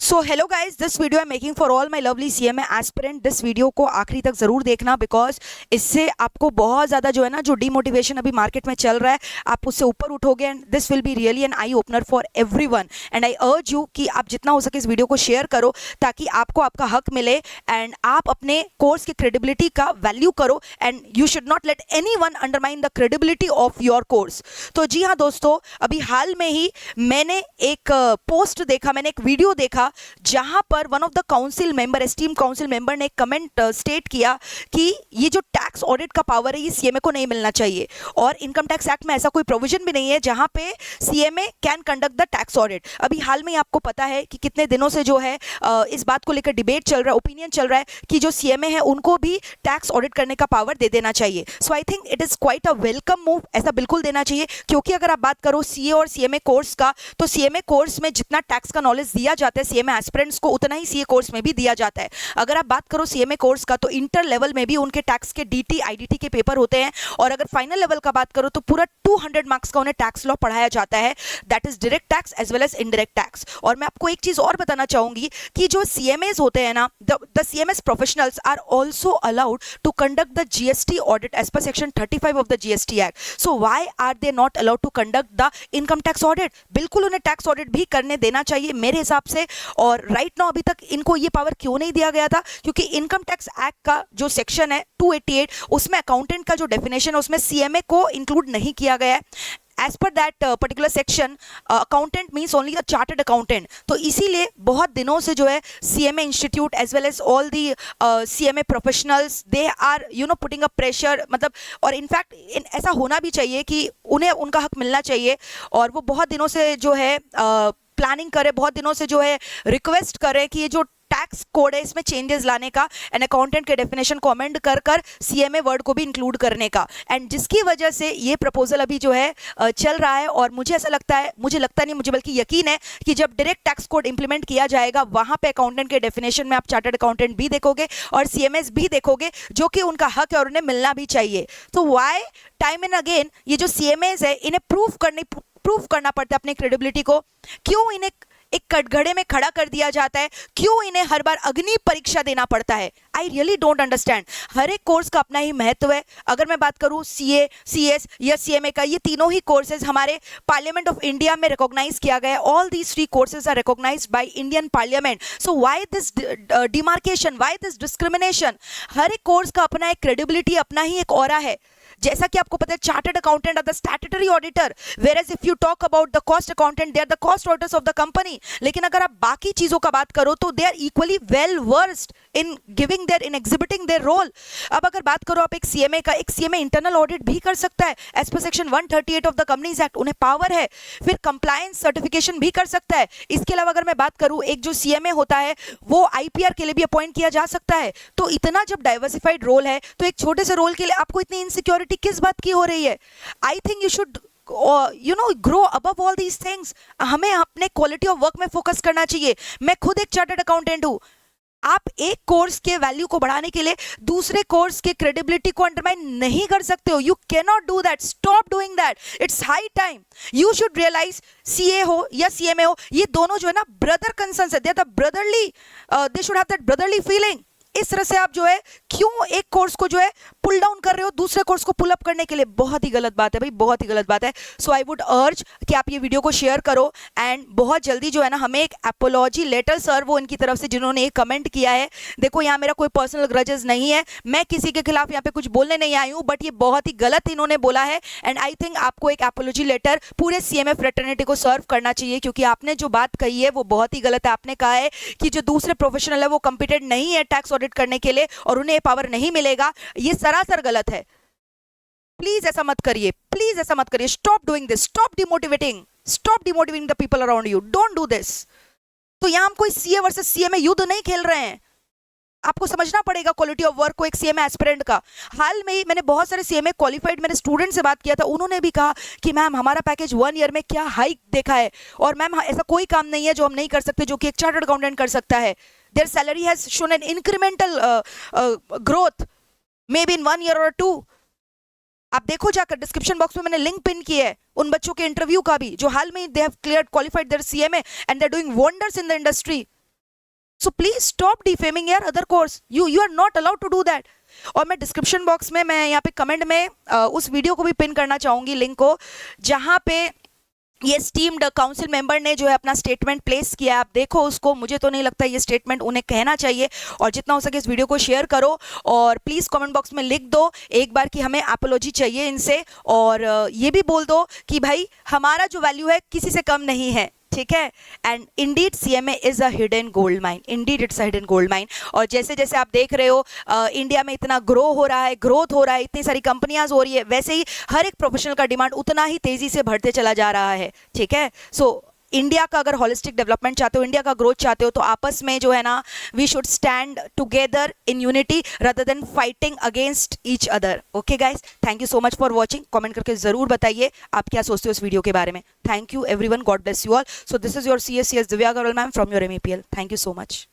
So hello guys, this video I making for all my lovely CMA aspirant. This video को आखिरी तक जरूर देखना, बिकॉज इससे आपको बहुत ज़्यादा जो है ना, जो डीमोटिवेशन अभी मार्केट में चल रहा है, आप उससे ऊपर उठोगे and this will be really an eye opener for everyone. And I urge you कि आप जितना हो सके इस वीडियो को शेयर करो ताकि आपको आपका हक मिले एंड आप अपने कोर्स की क्रेडिबिलिटी का वैल्यू करो and you should not let anyone undermine the credibility of your course. तो जी हाँ दोस्तों, अभी हाल में ही मैंने एक पोस्ट देखा, मैंने एक वीडियो देखा जहां पर one of the council member, esteem council member ने एक कमेंट स्टेट किया कि ये जो टैक्स ऑडिट का पावर है ये सीएमए को नहीं मिलना चाहिए, और इनकम टैक्स एक्ट में ऐसा कोई प्रोविजन भी नहीं है जहां पे CMA can conduct the tax audit. अभी हाल में आपको पता है कि कितने दिनों से जो है इस बात को लेकर डिबेट चल रहा है, ओपिनियन चल रहा है कि जो सीएमए है उनको भी टैक्स ऑडिट करने का पावर दे देना चाहिए। So I think it is quite a welcome move, ऐसा बिल्कुल देना चाहिए, क्योंकि अगर आप बात करो सीए और सीएमए कोर्स का, तो सीएमए कोर्स में जितना टैक्स का नॉलेज दिया जाता है सीएमए एस्पिरेंट्स को, उतना ही सीए कोर्स में भी दिया जाता है। अगर आप बात करो सीएमए कोर्स का, तो इंटर लेवल में भी उनके टैक्स के डीटी आईडीटी के पेपर होते हैं, और अगर फाइनल लेवल का बात करो तो पूरा 200 मार्क्स का उन्हें टैक्स लॉ पढ़ाया जाता है, that is direct tax as well as indirect tax. और मैं आपको एक चीज और बताना चाहूंगी कि जो सीएमएस होते हैं ना, the CMS professionals are also allowed to conduct the GST audit as per section 35 of the GST act. So why are they not allowed to conduct the income tax audit? बिल्कुल उन्हें tax audit भी करने देना चाहिए मेरे हिसाब से। और राइट नाउ अभी तक इनको ये पावर क्यों नहीं दिया गया था? क्योंकि इनकम टैक्स एक्ट का जो सेक्शन है 288, उसमें अकाउंटेंट का जो डेफिनेशन है उसमें सीएमए को इंक्लूड नहीं किया गया है। As per that particular section, accountant means only a chartered accountant। तो इसीलिए बहुत दिनों से जो है CMA institute as well as all the CMA professionals they are putting a pressure, मतलब, और इनफैक्ट ऐसा होना भी चाहिए कि उन्हें उनका हक मिलना चाहिए, और वो बहुत दिनों से जो है प्लानिंग करे, बहुत दिनों से जो है रिक्वेस्ट करे कि ये जो टैक्स कोड है इसमें चेंजेस लाने का एंड अकाउंटेंट के डेफिनेशन को अमेंड कर सीएमए वर्ड को भी इंक्लूड करने का, एंड जिसकी वजह से ये प्रपोजल अभी जो है चल रहा है। और मुझे ऐसा लगता है, मुझे बल्कि यकीन है कि जब डायरेक्ट टैक्स कोड इंप्लीमेंट किया जाएगा वहां पे अकाउंटेंट के डेफिनेशन में आप चार्टर्ड अकाउंटेंट भी देखोगे और सीएमएस भी देखोगे, जो कि उनका हक है और उन्हें मिलना भी चाहिए। तो वाई टाइम एंड अगेन ये जो सीएमएस है इन्हें प्रूफ करना पड़ता है अपनी क्रेडिबिलिटी को? क्यों इन्हें एक कटघरे में खड़ा कर दिया जाता है? क्यों इन्हें हर बार अग्नि परीक्षा देना पड़ता है? I really don't understand. हर एक कोर्स का अपना ही महत्व है। अगर मैं बात करूं सीए, सीएस या सीएमए का, ये तीनों ही कोर्सेज हमारे पार्लियामेंट ऑफ इंडिया में रिकॉग्नाइज किया गया है। All these three courses are recognised by Indian parliament. So why this demarcation, why this discrimination? हर एक कोर्स का अपना एक क्रेडिबिलिटी, अपना ही एक ऑरा है। जैसा कि आपको पता है, chartered accountant are the statutory auditor, whereas if you talk about the cost accountant, they are the cost auditors of the company। लेकिन अगर आप बाकी चीजों का बात करो तो they are equally well versed in exhibiting their role। अब अगर बात करो आप एक सीएमए का, एक सीएमए इंटरनल ऑडिट भी कर सकता है as per section 138 of the companies act, उन्हें पावर है। फिर कंप्लायंस सर्टिफिकेशन भी कर सकता है। इसके अलावा अगर मैं बात करूं, एक जो सीएमए होता है वो आईपीआर के लिए भी अपॉइंट किया जा सकता है। तो इतना जब डाइवर्सिफाइड रोल है, तो एक छोटे से रोल के लिए आपको इतनी इनसिक्योरिटी किस बात की हो रही है? I think you should grow above all these things. हमें अपने क्वालिटी ऑफ वर्क में फोकस करना चाहिए। मैं खुद एक चार्टर्ड अकाउंटेंट हूं। आप एक कोर्स के वैल्यू को बढ़ाने के लिए दूसरे कोर्स के क्रेडिबिलिटी को अंडरमाइन नहीं कर सकते हो। You can not do that. Stop doing that. It's high time. You should realise, CA हो या सीएमए हो, ये दोनों जो है ना ब्रदर कंसर्न्स है। They are the brotherly, they should have that brotherly feeling. इस तरह से आप जो है क्यों एक कोर्स को जो है पुल डाउन कर रहे हो दूसरे कोर्स को पुल अप करने के लिए? बहुत ही गलत बात है भाई, बहुत ही गलत बात है। सो आई वुड अर्ज कि आप ये वीडियो को शेयर करो एंड बहुत जल्दी जो है ना हमें एक एपोलॉजी लेटर सर्व हो इनकी तरफ से जिन्होंने ये कमेंट किया है। देखो, यहाँ मेरा कोई पर्सनल ग्रजेस नहीं है, मैं किसी के खिलाफ यहाँ पे कुछ बोलने नहीं आई हूँ, बट ये बहुत ही गलत इन्होंने बोला है एंड आई थिंक आपको एक एपोलॉजी लेटर पूरे सीएमए फ्रेटर्निटी को सर्व करना चाहिए, क्योंकि आपने जो बात कही है वो बहुत ही गलत है। आपने कहा है कि जो दूसरे प्रोफेशनल है वो कॉम्पिटेंट नहीं है टैक्स ऑडिट करने के लिए और उन्हें पावर नहीं मिलेगा। ये सरासर गलत है। प्लीज ऐसा मत करिए, प्लीज ऐसा मत करिए। Stop doing this, stop demotivating the people around you, don't do this. तो यहां हम कोई सीए वर्सेस सीएमए युद्ध नहीं खेल रहे हैं। आपको समझना पड़ेगा क्वालिटी ऑफ वर्क को एक सीएमए एस्पिरेंट का। हाल में ही मैंने बहुत सारे सीएमए क्वालिफाइड मेरे स्टूडेंट से बात किया था, उन्होंने भी कहा कि मैम हमारा पैकेज 1 ईयर में क्या हाइक देखा है, और मैम ऐसा कोई काम नहीं है जो हम नहीं कर सकते जो कि एक चार्टर्ड अकाउंटेंट कर सकता है। Their salary has shown an incremental growth may be in 1 year और 2। आप देखो जाकर, डिस्क्रिप्शन बॉक्स में मैंने लिंक पिन की है उन बच्चों के इंटरव्यू का भी जो हाल में they have cleared qualified their CMA and they are doing wonders in the industry. So please stop defaming यार other course, you are not allowed to do that. और मैं डिस्क्रिप्शन बॉक्स में, मैं यहाँ पे कमेंट में उस वीडियो को भी पिन करना चाहूंगी, लिंक को, जहाँ पे ये स्टीम्ड काउंसिल मेंबर ने जो है अपना स्टेटमेंट प्लेस किया, आप देखो उसको। मुझे तो नहीं लगता ये स्टेटमेंट उन्हें कहना चाहिए, और जितना हो सके इस वीडियो को शेयर करो, और प्लीज़ कमेंट बॉक्स में लिख दो एक बार कि हमें एपोलॉजी चाहिए इनसे, और ये भी बोल दो कि भाई हमारा जो वैल्यू है किसी से कम नहीं है, ठीक है। And Indeed CMA is a hidden gold mine, Indeed it's a hidden gold mine. और जैसे जैसे आप देख रहे हो इंडिया में इतना ग्रो हो रहा है, ग्रोथ हो रहा है, इतनी सारी कंपनियां हो रही है, वैसे ही हर एक प्रोफेशनल का डिमांड उतना ही तेजी से बढ़ते चला जा रहा है, ठीक है। सो इंडिया का अगर होलिस्टिक डेवलपमेंट चाहते हो, इंडिया का ग्रोथ चाहते हो, तो आपस में जो है ना, we should stand together in unity rather than fighting against each other. Okay guys, thank you so much for watching. Comment करके जरूर बताइए आप क्या सोचते हो इस वीडियो के बारे में। Thank you everyone, God bless you all. So this is your CSCS Divya Agarwal ma'am from your MEPL। Thank you so much.